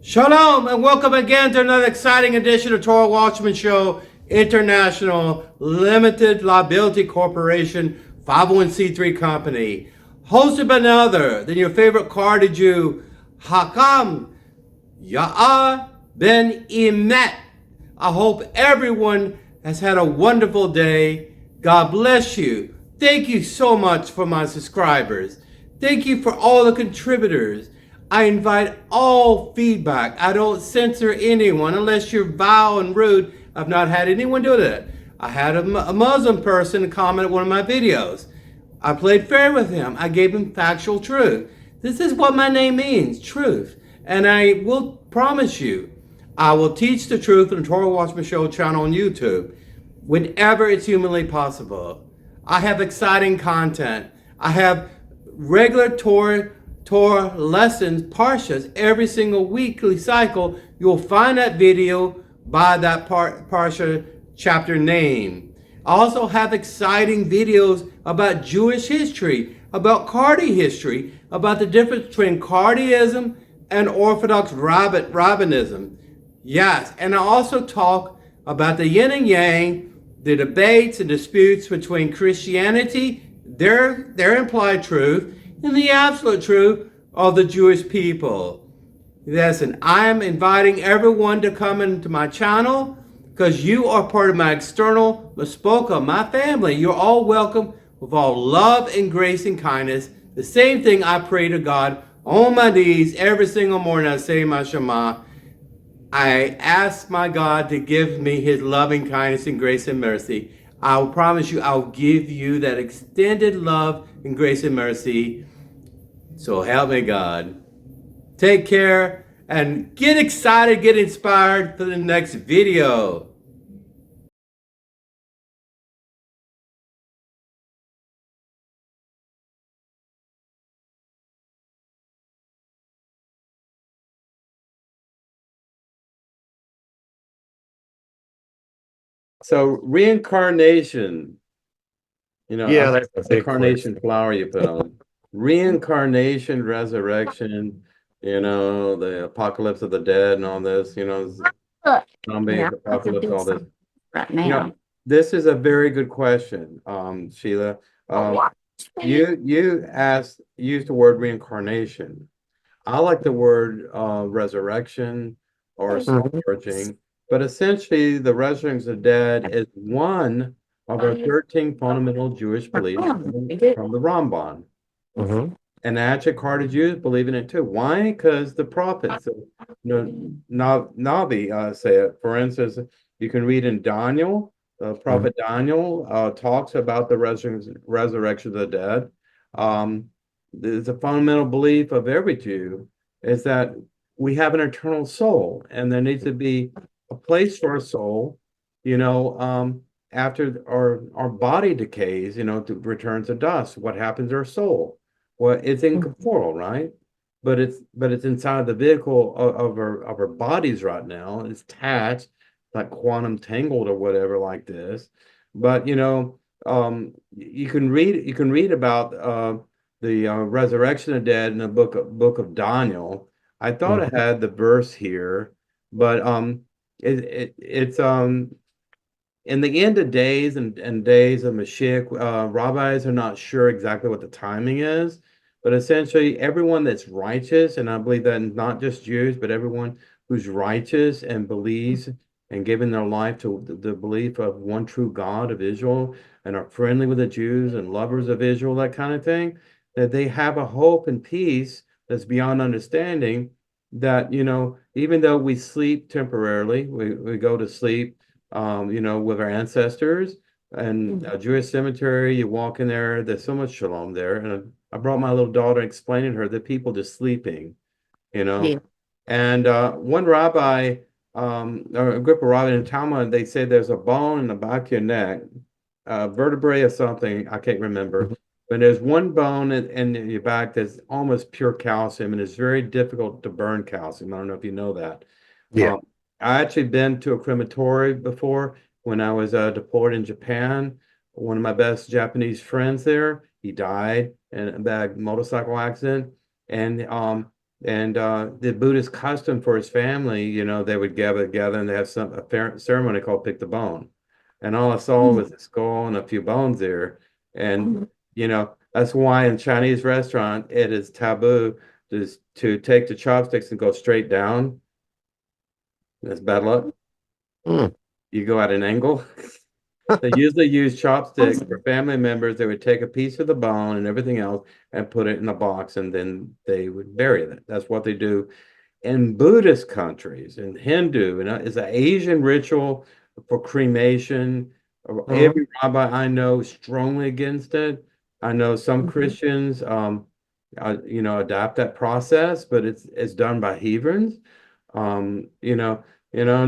Shalom and welcome again to another exciting edition of Torah Watchman Show International Limited Liability Corporation 501c3 company, hosted by none other than your favorite Cardi Jew, Hakam ben-Emmett. I hope everyone has had a wonderful day. God bless you. Thank you so much for my subscribers. Thank you for all the contributors. I invite all feedback. I don't censor anyone unless you're vile and rude. I've not had anyone do that. I had a Muslim person comment on one of my videos. I played fair with him. I gave him factual truth. This is what my name means, truth. And I will promise you, I will teach the truth on the Torah Watchman Show channel on YouTube whenever it's humanly possible. I have exciting content. I have regular Torah lessons, parshas, every single weekly cycle. You'll find that video by that parsha chapter name. I also have exciting videos about Jewish history, about Cardi history, about the difference between Cardiism and Orthodox rabbinism. Yes, and I also talk about the yin and yang, the debates and disputes between Christianity, their implied truth, and the absolute truth of the Jewish people. Listen, I am inviting everyone to come into my channel because you are part of my external Mespoka, my family. You're all welcome with all love and grace and kindness. The same thing I pray to God on my knees every single morning. I say my Shema. I ask my God to give me his loving kindness and grace and mercy. I will promise you I'll give you that extended love and grace and mercy. So help me God. Take care and get excited, get inspired for the next video. So reincarnation, Yeah, that's a the big carnation question. flower you put on. Reincarnation, resurrection, the apocalypse of the dead and all this, zombie Yeah, I can apocalypse, do all this. something right You know, now. this is a very good question, Sheila. You used the word reincarnation. I like the word resurrection or soul Mhm. searching, but essentially the resurrection of the dead is one of our 13 fundamental Jewish beliefs from the Ramban. Mhm. And actually, Carter Jews believe in it too. Why? Because the prophets, Navi, say it. For instance, you can read in Daniel, Mhm. Prophet Daniel talks about the resurrection of the dead. Um, there's a fundamental belief of every Jew is that we have an eternal soul, and there needs to be a place for a soul, after our body decays, to return to dust. What happens to our soul? Well, it's incorporeal, right? But it's inside the vehicle of our bodies right now. It's attached, like quantum tangled or whatever, like this. But you can read about the resurrection of dead in the book of Daniel. I thought Mhm. I had the verse here, but it's in the end of days and days of Mashiach, rabbis are not sure exactly what the timing is, but essentially everyone that's righteous, and I believe that not just Jews, but everyone who's righteous and believes and given their life to the belief of one true God of Israel and are friendly with the Jews and lovers of Israel, that kind of thing, that they have a hope and peace that's beyond understanding. That, even though we sleep temporarily, we go to sleep with our ancestors and a Jewish cemetery. You walk in there, there's so much shalom there. And I brought my little daughter explaining to her that people just sleeping, you know. Yeah. And one rabbi, or a group of rabbis in Talmud, they say there's a bone in the back of your neck, vertebrae or something, I can't remember. Mhm. But there's one bone in your back that's almost pure calcium, and it's very difficult to burn calcium. I don't know if you know that. Yeah. Um, I actually been to a crematory before when I was deployed in Japan. One of my best Japanese friends there, he died in a bad motorcycle accident, and And the Buddhist custom for his family, they would gather together and they have a ceremony called pick the bone. And all I saw was a skull and a few bones there. And, that's why in Chinese restaurant, it is taboo to take the chopsticks and go straight down. That's bad luck. Mm. You go at an angle. They usually use chopsticks for family members. They would take a piece of the bone and everything else and put it in a box, and then they would bury it. That's what they do in Buddhist countries, in Hindu, and is an Asian ritual for cremation. Every rabbi I know is strongly against it. I know some Christians, adapt that process, but it's done by heathens. In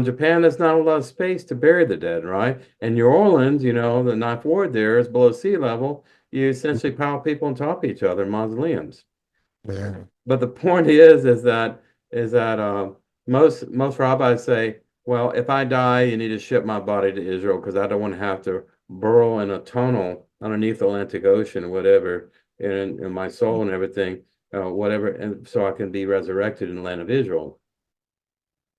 Japan, there's not a lot of space to bury the dead, right? In New Orleans, the Ninth Ward there is below sea level. You essentially pile people on top of each other in mausoleums. Yeah. But the point is that most rabbis say, well, if I die, you need to ship my body to Israel because I don't want to have to burrow in a tunnel underneath the Atlantic Ocean or whatever, and my soul and everything, whatever, and so I can be resurrected in the land of Israel.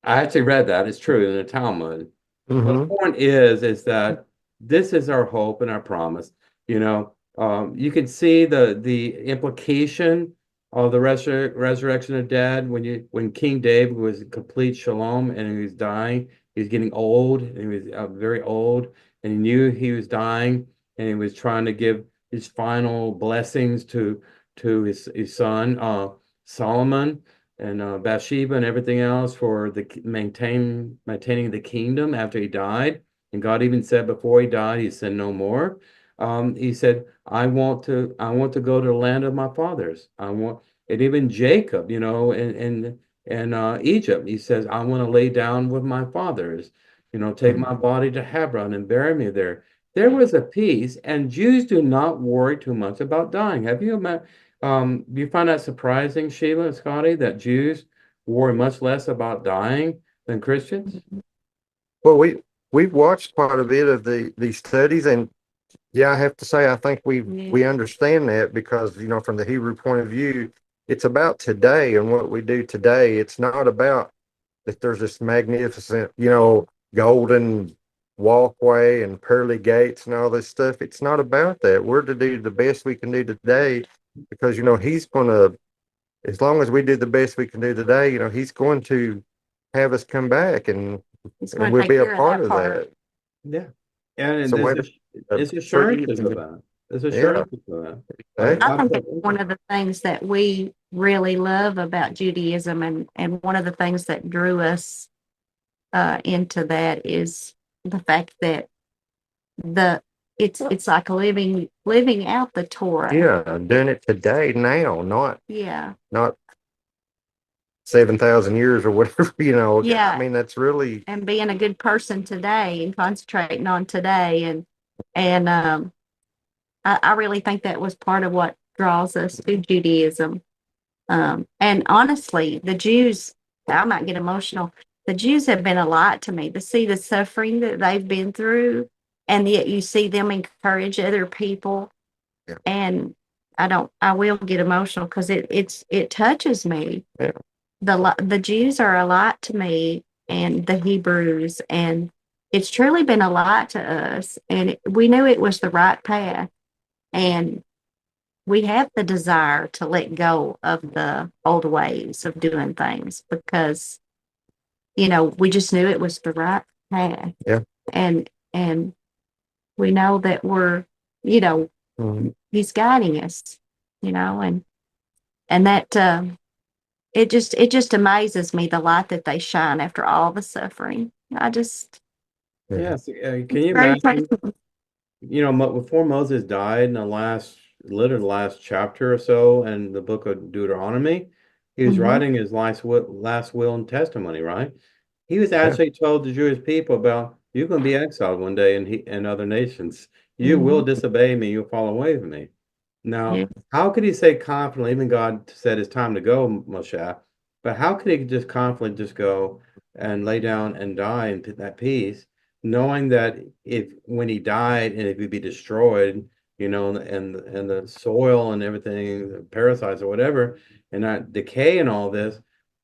I actually read that. It's true in the Talmud. But the point is that this is our hope and our promise. You can see the implication of the resurrection of dead when King David was in complete shalom and he was dying. He was getting old and he was very old and he knew he was dying and he was trying to give his final blessings to his son Solomon and Bathsheba and everything else for the maintaining the kingdom after he died. And God even said before he died, he said no more. He said, I want to go to the land of my fathers. And even Jacob, in Egypt, he says, I want to lay down with my fathers, take my body to Hebron and bury me there. There was a peace, and Jews do not worry too much about dying. Do you find that surprising, Sheila and Scotty, that Jews worry much less about dying than Christians? Well, we've watched quite a bit of these studies, and yeah, I have to say I think we understand that because from the Hebrew point of view, it's about today and what we do today. It's not about that there's this magnificent, golden walkway and pearly gates and all this stuff. It's not about that. We're to do the best we can do today because he's going to, as long as we do the best we can do today, he's going to have us come back and we'll be a part of that. Yeah. And So there's assurances of that. There's assurances of that. I think it's one of the things that we really love about Judaism, and one of the things that drew us into that is the fact that it's like living out the Torah. Yeah, doing it today, now, not 7,000 years or whatever. Yeah, I mean that's really and being a good person today and concentrating on today, and I really think that was part of what draws us to Judaism. And honestly, the Jews, I might get emotional. The Jews have been a lot to me to see the suffering that they've been through, and yet you see them encourage other people. Yeah. And I will get emotional because it touches me. Yeah. The Jews are a lot to me, and the Hebrews, and it's truly been a lot to us. And we knew it was the right path, and we have the desire to let go of the old ways of doing things because, we just knew it was the right path. Yeah. And we know that we're, he's guiding us, and that, it just amazes me the light that they shine after all the suffering. Yes. Can you imagine? Before Moses died in literally the last chapter or so in the book of Deuteronomy, he was writing his last will and testimony, right? He was actually told the Jewish people about you're going to be exiled one day in other nations. You will disobey me. You'll fall away from me. Now, how could he say confidently, even God said it's time to go, Moshe, but how could he just confidently just go and lay down and die in that peace, knowing that when he died and if he'd be destroyed, and the soil and everything, the parasites or whatever, and that decay and all this,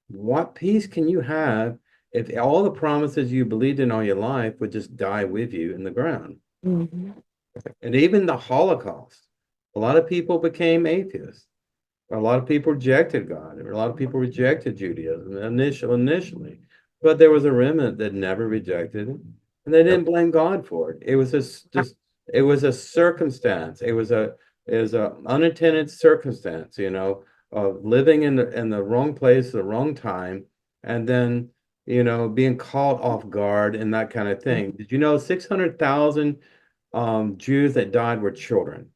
what peace can you have if all the promises you believed in all your life would just die with you in the ground? Mm-hmm. And even the Holocaust, a lot of people became atheists. A lot of people rejected God. A lot of people rejected Judaism initially, but there was a remnant that never rejected it, and they didn't blame God for it. It was just it was a circumstance. It was a unintended circumstance, of living in the wrong place, the wrong time, and then being caught off guard and that kind of thing. Did you know 600,000 Jews that died were children?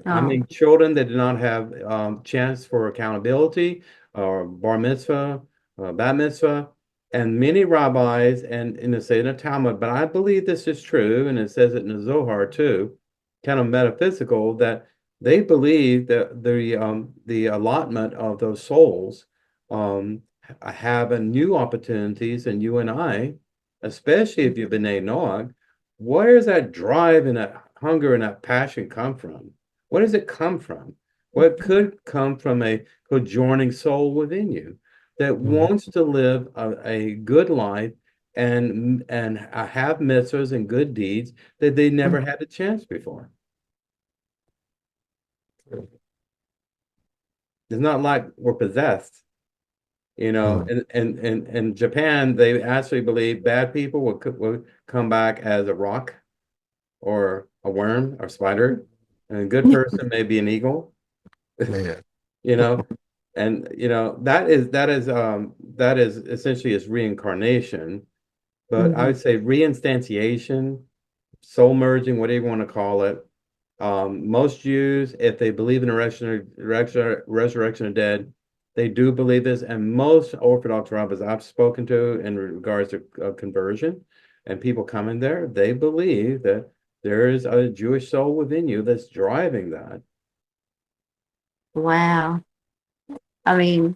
I Oh, mean, children that did not have chance for accountability or bar mitzvah, bat mitzvah, and many rabbis and in the Seder Talmud, but I believe this is true, and it says it in the Zohar too, kind of metaphysical, that they believe that the allotment of those souls have a new opportunities, and you and I, especially if you've been a Noach, where does that drive and that hunger and that passion come from? Where does it come from? Well, it could come from a conjoining soul within you that wants to live a good life and have mitzvahs and good deeds that they never had a chance before. It's not like we're possessed. In Japan, they actually believe bad people will come back as a rock or a worm or spider, and a good person may be an eagle. Yeah. you know and that is essentially its reincarnation, but I would say reinstantiation, soul merging, whatever you want to call it. Most Jews, if they believe in the resurrection of dead, they do believe this, and most Orthodox rabbis I've spoken to in regards to conversion and people coming there, they believe that there is a Jewish soul within you that's driving that. wow. I mean,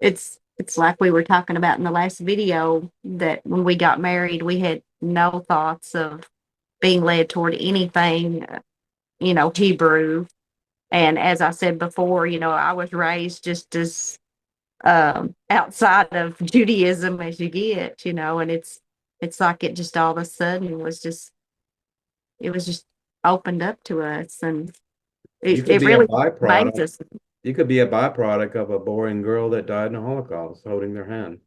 it's like we were talking about in the last video that when we got married, we had no thoughts of being led toward anything, Hebrew. And as I said before, I was raised just as outside of Judaism as you get, and it's like it just all of a sudden it was just opened up to us, and You it, could it be a really amazed byproduct. us. You could be a byproduct of a boring girl that died in the Holocaust holding their hand.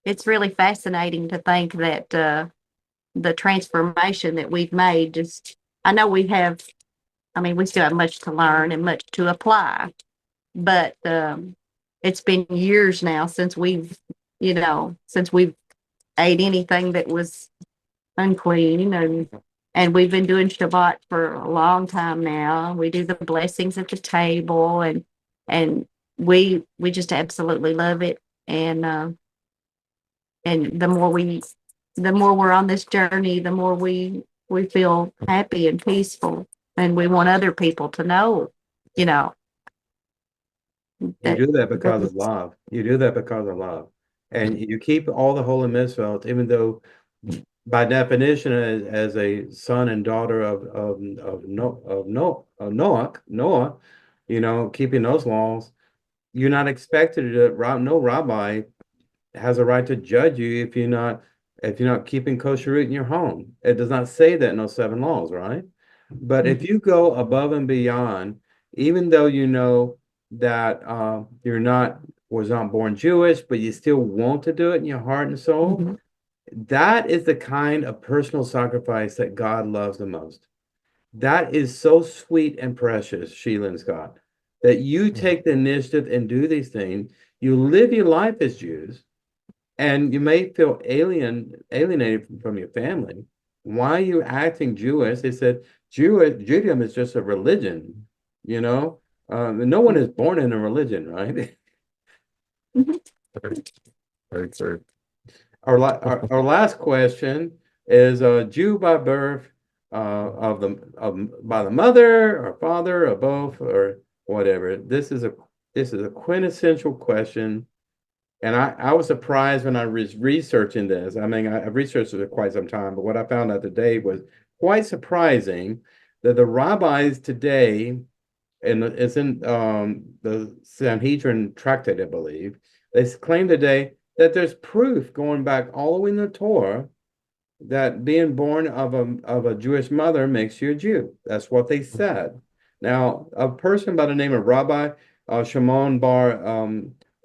It's really fascinating to think that the transformation that we've made, just I know we still have much to learn and much to apply, but it's been years now since we've ate anything that was unclean, and we've been doing Shabbat for a long time now. We do the blessings at the table, and we just absolutely love it. And the more we're on this journey, the more we feel happy and peaceful, and we want other people to know, you know, You that do that because of that's love. You do that because of love. And you keep all the holy mitzvot, even though by definition, as a son and daughter of Noah, keeping those laws, you're not expected to. No rabbi has a right to judge you if you're not keeping kosher in your home. It does not say that in those 7 laws, right? But if you go above and beyond, even though you know that you're not was not born Jewish, but you still want to do it in your heart and soul, Mhm. that is the kind of personal sacrifice that God loves the most. That is so sweet and precious, Sheila and Scott, that you take the initiative and do these things. You live your life as Jews, and you may feel alienated from your family. Why are you acting Jewish? They said Judaism is just a religion, you know. No one is born in a religion, right? Mhm. Very, very true. Our last question is a Jew by birth, by the mother or father or both or whatever. This is a quintessential question. And I was surprised when I was researching this. I mean, I've researched it for quite some time, but what I found out today was quite surprising that the rabbis today, and it's in the Sanhedrin Tractate, I believe, they claim today that there's proof going back all the way in the Torah that being born of a Jewish mother makes you a Jew. That's what they said. Now, a person by the name of Rabbi Shimon bar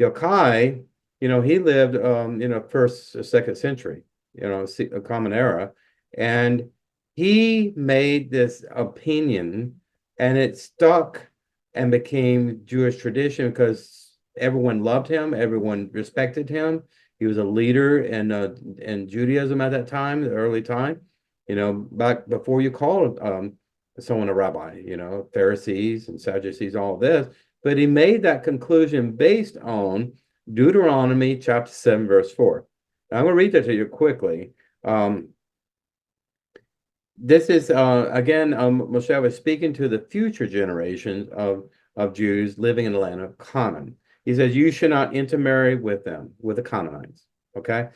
Yochai, he lived first or second century, a common era, and he made this opinion, and it stuck and became Jewish tradition because everyone loved him, everyone respected him. He was a leader in Judaism at that time, the early time, back before you called someone a rabbi, Pharisees and Sadducees, all of this. But he made that conclusion based on Deuteronomy chapter 7, verse 4. Now, I'm going to read that to you quickly. This is, again, Moshe was speaking to the future generations of Jews living in the land of Canaan. He says, you should not intermarry with them, with the Canaanites, okay?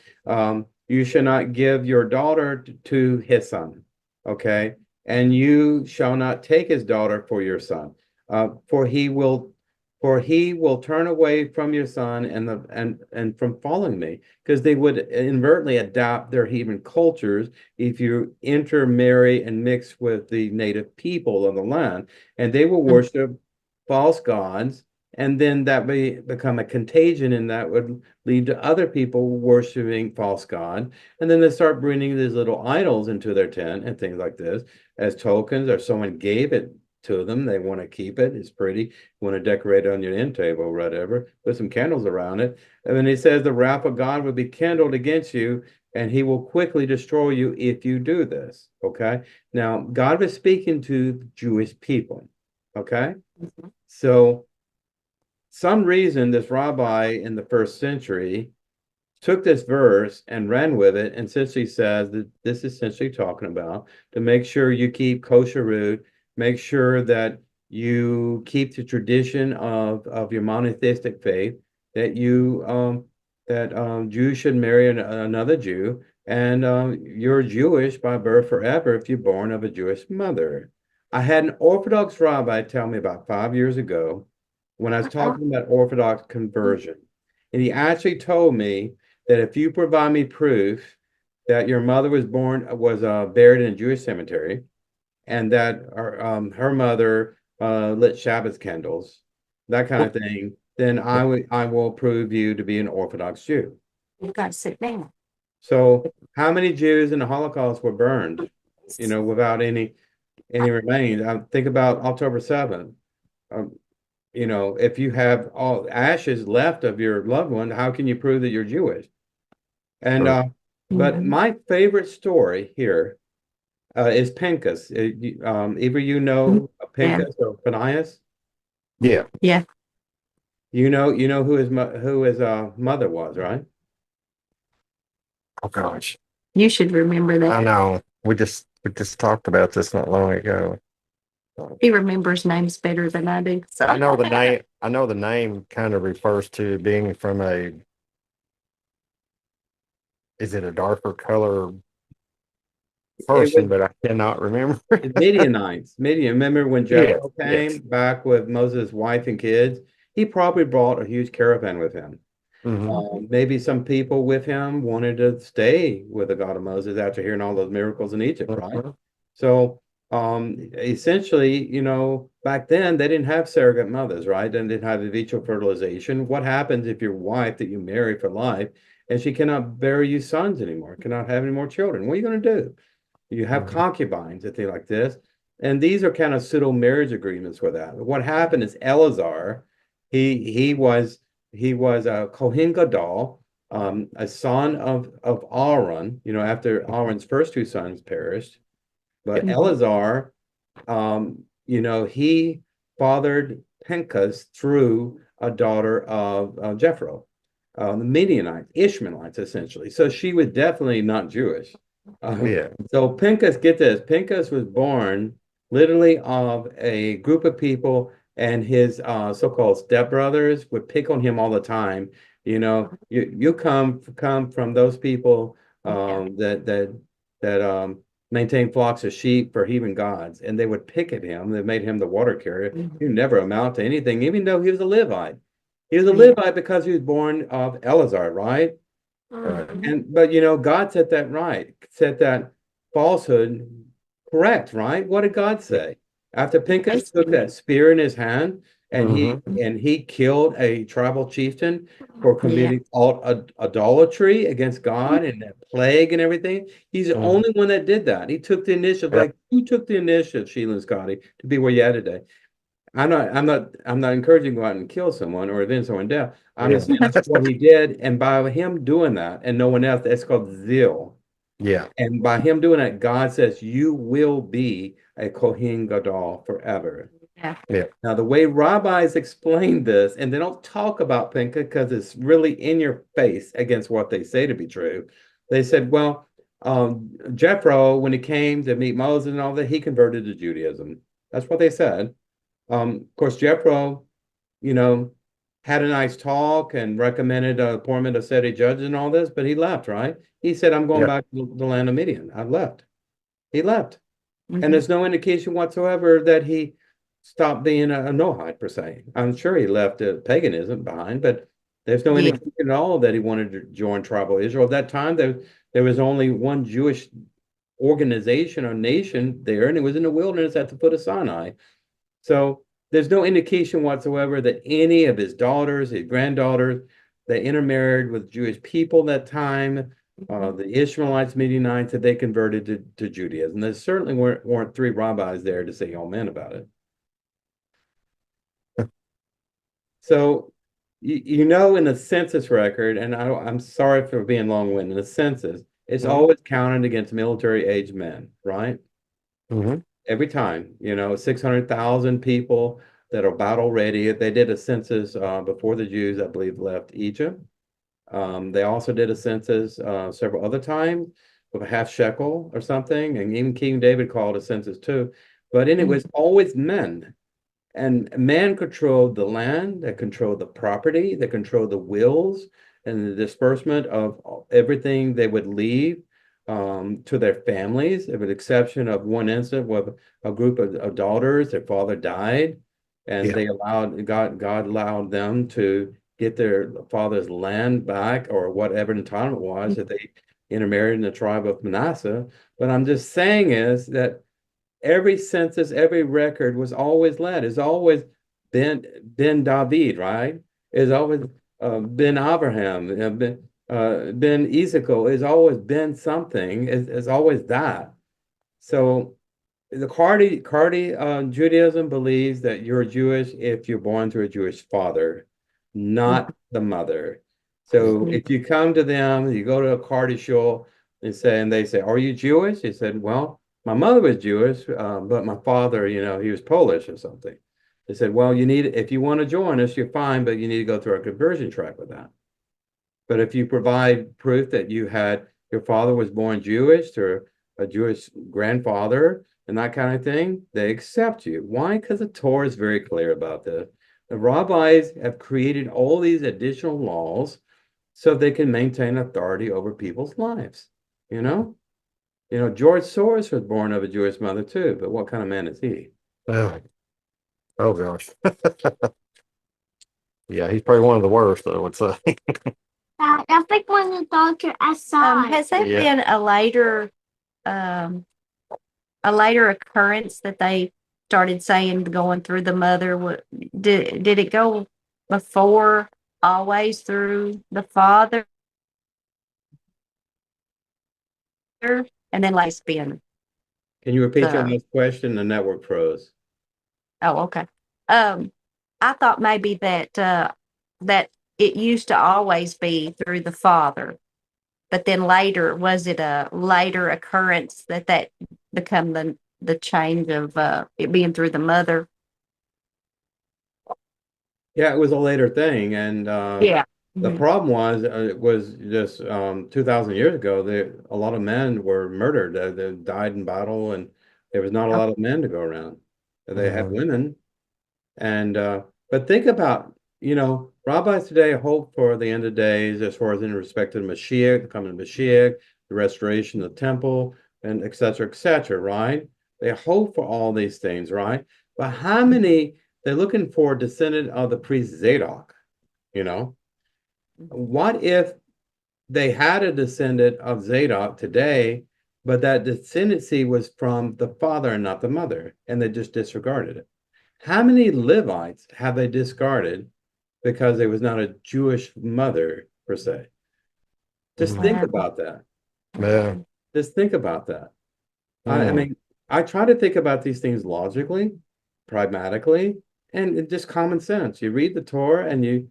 You should not give your daughter to his son, okay? And you shall not take his daughter for your son, for he will turn away from your son and from following me, because they would inadvertently adopt their heathen cultures if you intermarry and mix with the native people of the land, and they will worship false gods. And then that may become a contagion, and that would lead to other people worshiping false god. And then they start bringing these little idols into their tent and things like this as tokens, or someone gave it to them. They want to keep it. It's pretty. You want to decorate it on your end table or whatever. Put some candles around it. And then he says the wrath of God will be kindled against you, and he will quickly destroy you if you do this. Okay. Now, God was speaking to the Jewish people. Okay. So, some reason this rabbi in the first century took this verse and ran with it, and essentially says that this is essentially talking about to make sure you keep kosher root, make sure that you keep the tradition of your monotheistic faith, that Jews should marry another Jew, and you're Jewish by birth forever if you're born of a Jewish mother. I had an Orthodox rabbi tell me about 5 years ago, when I was talking about Orthodox conversion. And he actually told me that if you provide me proof that your mother was buried in a Jewish cemetery, and that her mother lit Shabbat candles, that kind of thing, then I will prove you to be an Orthodox Jew. You've got to sit down. So how many Jews in the Holocaust were burned, without any remains? Think about October 7th. If you have all ashes left of your loved one, how can you prove that you're Jewish? And but my favorite story here is Pinchas. Either Pinchas or Phineas? Yeah. Yeah. You know who his mother was, right? Oh gosh. You should remember I that. know. We just talked about this not long ago. He remembers names better than I do. So I know the name. I know the name kind of refers to being from is it a darker color person, but I cannot remember. Midianites. Remember when Jethro Yes. came back with Moses' wife and kids? He probably brought a huge caravan with him. Mhm. Maybe some people with him wanted to stay with the God of Moses after hearing all those miracles in Egypt, right? Mhm. So essentially, back then they didn't have surrogate mothers, right? And they didn't have in vitro fertilization. What happens if your wife that you marry for life and she cannot bear you sons anymore, cannot have any more children? What are you going to do? You have concubines and things like this. And these are kind of pseudo marriage agreements with that. What happened is Eleazar, he was a Kohen Gadol, a son of Aaron, after Aaron's first two sons perished. But Eleazar, he fathered Pinchas through a daughter of Jethro, the Midianites, Ishmaelites, essentially. So she was definitely not Jewish. Yeah. So Pinchas, get this, Pinchas was born literally of a group of people, and his so-called stepbrothers would pick on him all the time. You come from those people that maintain flocks of sheep for heathen gods, and they would pick at him. They made him the water carrier. He never amount to anything, even though he was a Levite. He was a Levite because he was born of Eleazar, right? But God set that right, set that falsehood correct, right? What did God say? After Pinchas took that spear in his hand and he killed a tribal chieftain for committing idolatry against God and that plague and everything, he's the only one that did that. He took the initiative, like who took the initiative, Sheila and Scotty, to be where you're at today. I'm not encouraging you to go out and kill someone or avenge someone's death. I'm just saying that's what he did. And by him doing that and no one else, that's called zeal. Yeah. And by him doing that, God says, you will be a Kohen Gadol forever. Yeah. Yeah. Now, the way rabbis explain this, and they don't talk about Pinchas because it's really in your face against what they say to be true. They said, well, Jethro, when he came to meet Moses and all that, he converted to Judaism. That's what they said. Of course, Jethro, had a nice talk and recommended the appointment of city judges and all this, but he left, right? He said, I'm going back to the land of Midian. I've left. He left. And there's no indication whatsoever that he stopped being a Noahide, per se. I'm sure he left paganism behind, but there's no indication at all that he wanted to join tribal Israel. At that time, there was only one Jewish organization or nation there, and it was in the wilderness at the foot of Sinai. So there's no indication whatsoever that any of his daughters, his granddaughters, they intermarried with Jewish people that time. The Ishmaelites, Midianites, that they converted to Judaism. There certainly weren't three rabbis there to say amen about it. So, in the census record, and I'm sorry for being long-winded, the census, it's always counted against military-age men, right? Every time, 600,000 people that are battle ready. They did a census before the Jews, I believe, left Egypt. They also did a census several other times with a half shekel or something, and even King David called a census too. But it was always men, and men controlled the land, they controlled the property, they controlled the wills and the disbursement of everything they would leave to their families, with the exception of one incident with a group of daughters. Their father died, and they allowed God allowed them to get their father's land back or whatever entitlement was that they intermarried in the tribe of Manasseh. But I'm just saying is that every census, every record was always led. It's always Ben David, right? It's always Ben Abraham, Ben Ezekiel. It's always been something. It's always that. So the Cardi Judaism believes that you're Jewish if you're born to a Jewish father, not the mother. So if you come to them, you go to a Cardi shul and they say, are you Jewish? He said, well, my mother was Jewish, but my father, he was Polish or something. They said, well, if you want to join us, you're fine, but you need to go through our conversion track with that. But if you provide proof that your father was born Jewish or a Jewish grandfather and that kind of thing, they accept you. Why? Because the Torah is very clear about this. The rabbis have created all these additional laws so they can maintain authority over people's lives. George Soros was born of a Jewish mother too, but what kind of man is he? Oh gosh. Yeah, he's probably one of the worst, I would say. I think when the doctor saw Has there been a later occurrence that they started saying going through the mother? Did it go before always through the father and then lesbian? Can you repeat your last question? The network froze. Oh, okay. I thought maybe that it used to always be through the father, but then later, was it a later occurrence that become the change of it being through the mother? Yeah, it was a later thing, and the problem was it was just 2,000 years ago. A lot of men were murdered. They died in battle, and there was not a lot of men to go around. They had women, and but think about rabbis today hope for the end of days as far as in respect to the Mashiach, the coming of Mashiach, the restoration of the temple, and et cetera, right? They hope for all these things, right? But how many, they're looking for a descendant of the priest Zadok, you know? What if they had a descendant of Zadok today, but that descendancy was from the father and not the mother, and they just disregarded it? How many Levites have they discarded because there was not a Jewish mother, per se? Just think Wow. about that. Yeah. Just think about that. I Mm. mean, I try to think about these things logically, pragmatically, and just common sense. You read the Torah and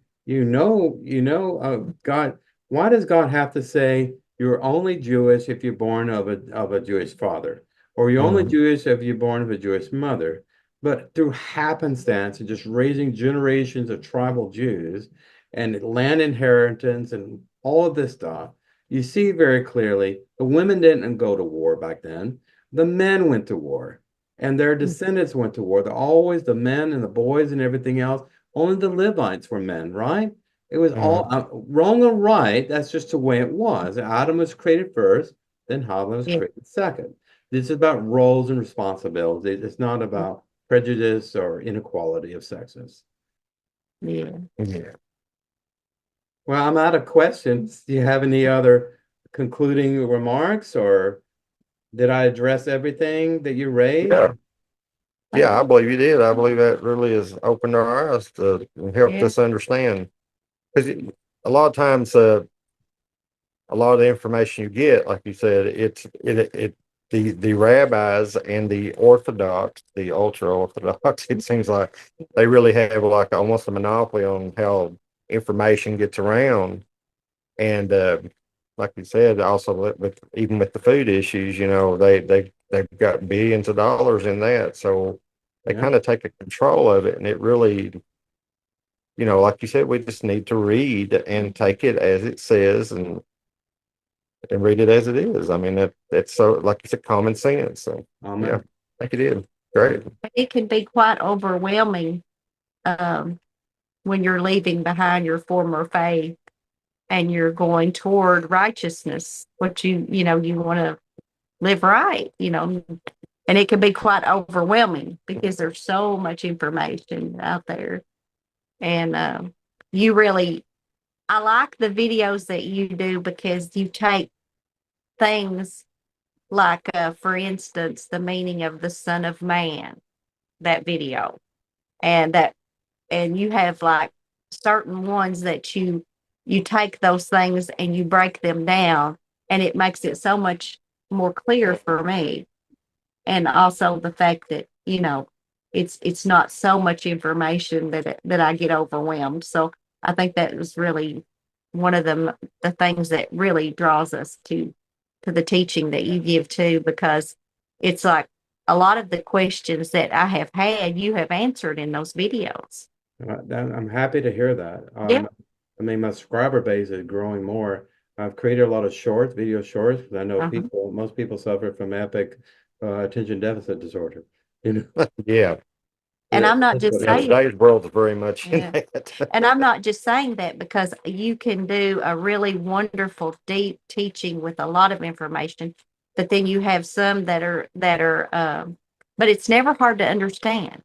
God. Why does God have to say you're only Jewish if you're born of a Jewish father, or you're only Mhm. Jewish if you're born of a Jewish mother? But through happenstance and just raising generations of tribal Jews and land inheritance and all of this stuff, you see very clearly the women didn't go to war back then. The men went to war and their descendants went to war. They're always the men and the boys and everything else. Only the Levites were men, right? It was all Mhm. wrong or right. That's just the way it was. Adam was created first, then Hava was Yeah. created second. This is about roles and responsibilities. It's not about prejudice or inequality of sexes. Yeah. Yeah. Well, I'm out of questions. Do you have any other concluding remarks, or did I address everything that you raised? Yeah. Yeah, I believe you did. I believe that really has opened our eyes to and helped Yeah. us understand. Because a lot of times, a lot of the information you get, like you said, the rabbis and the Orthodox, the ultra Orthodox, it seems like they really have like almost a monopoly on how information gets around. And like you said, also even with the food issues, they've got billions of dollars in that, so they Yeah. kind of take a control of it, and it really, like you said, we just need to read and take it as it says, and read it as it is. I mean, that's so, like you said, common sense. So yeah, Amen. I think it is great. It can be quite overwhelming um, when you're leaving behind your former faith and you're going toward righteousness, what you want to live right, and it can be quite overwhelming because there's so much information out there. And you really, I like the videos that you do because you take things like, for instance, the meaning of the Son of Man, that video, and you have like certain ones that you take those things and you break them down, and it makes it so much more clear for me. And also the fact that it's not so much information that I get overwhelmed. So I think that was really one of the things that really draws us to the teaching that you give too, because it's like a lot of the questions that I have had, you have answered in those videos. I'm happy to hear that. Yeah. I mean, my subscriber base is growing more. I've created a lot of shorts, video shorts, because I know Uh-huh. most people suffer from epic attention deficit disorder. You know, Yeah, And I'm not that's just what yeah. it is. saying, Today's world is very much in yeah. that. And I'm not just saying that because you can do a really wonderful, deep teaching with a lot of information, but then you have some but it's never hard to understand.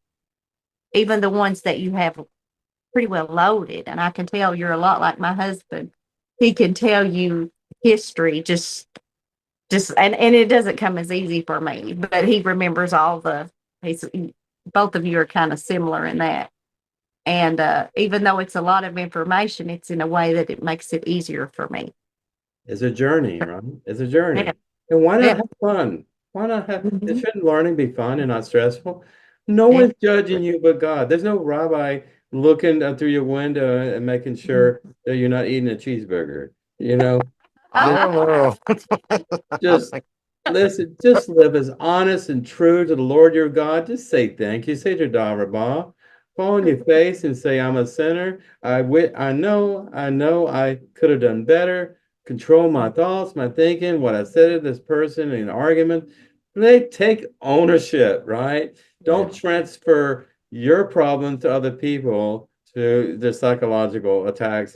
Even the ones that you have pretty well loaded. And I can tell you're a lot like my husband. He can tell you history and it doesn't come as easy for me, but he remembers both of you are kind of similar in that. And even though it's a lot of information, it's in a way that it makes it easier for me. It's a journey, right? It's a Yeah. journey. And why Yeah. not have fun? Why not Mhm. shouldn't learning be fun and not stressful? No Yeah. one's judging you but God. There's no rabbi looking through your window and making sure that you're not eating a cheeseburger. You know, I just, don't know. I just think, listen, just live as honest and true to the Lord your God. Just say thank you. Say Todah Rabbah. Fall on your face and say, I'm a sinner. I know I could have done better. Control my thoughts, my thinking, what I said to this person in an argument. They take ownership, right? yeah, Don't transfer your problems to other people, to their psychological attacks.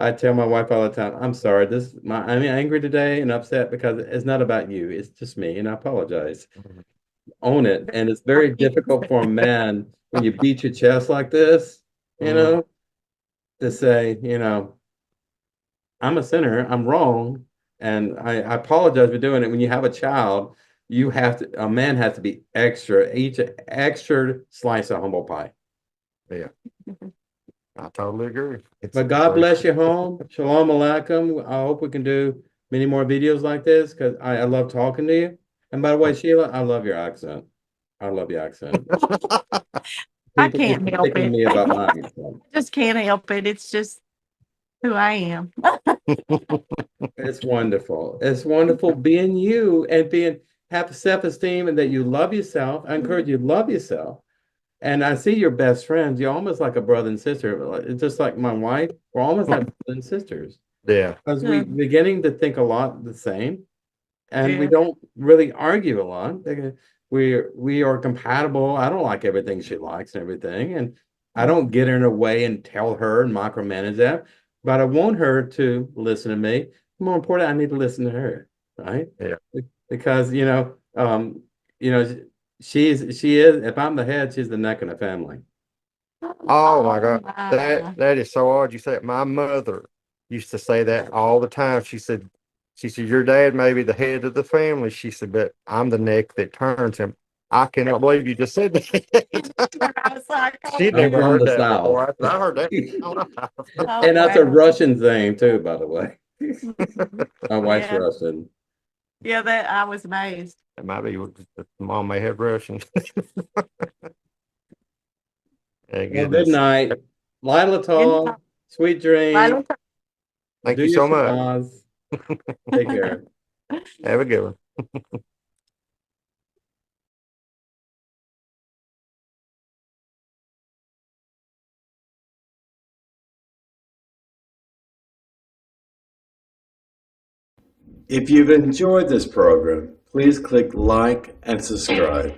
I tell my wife all the time, I'm sorry, I'm angry today and upset because it's not about you. It's just me, and I apologize. Own it. And it's very difficult for a man when you beat your chest like this, to say, I'm a sinner, I'm wrong, and I apologize for doing it. When you have a child, a man has to be eat an extra slice of humble pie. Yeah, I totally agree. But God bless your home. Shalom Aleichem. I hope we can do many more videos like this because I love talking to you. And by the way, Sheila, I love your accent. I love your accent. I People can't keep help picking it. me about my accent. Just can't help it. It's just who I am. It's wonderful. It's wonderful being you and have self-esteem and that you love yourself. I encourage you to love yourself. And I see your best friends. You're almost like a brother and sister. It's just like my wife. We're almost like brothers and sisters. Yeah. Because we're beginning to think a lot the same. And we Yeah. don't really argue a lot. We are compatible. I don't like everything she likes and everything. And I don't get in her way and tell her and micromanage that. But I want her to listen to me. More important, I need to listen to her. Right? Yeah. Because, she is, if I'm the head, she's the neck of the family. Oh my God. my. That is so odd you say it. My mother used to say that all the time. She said, your dad may be the head of the family. She said, but I'm the neck that turns him. I cannot believe you just said that. I was like, She'd I'm never from heard the that South. before. I heard that. oh, And that's a wow. Russian thing too, by the way. Mhm. My wife's Yeah. Russian. Yeah, that I was amazed. It might be the mom may have Russian. Well, good Goodness. night. Lila Good Tall, night. sweet dreams. Lila, Thank Do you your so much. Shabazz. Take care. Have a good one. If you've enjoyed this program, please click like and subscribe.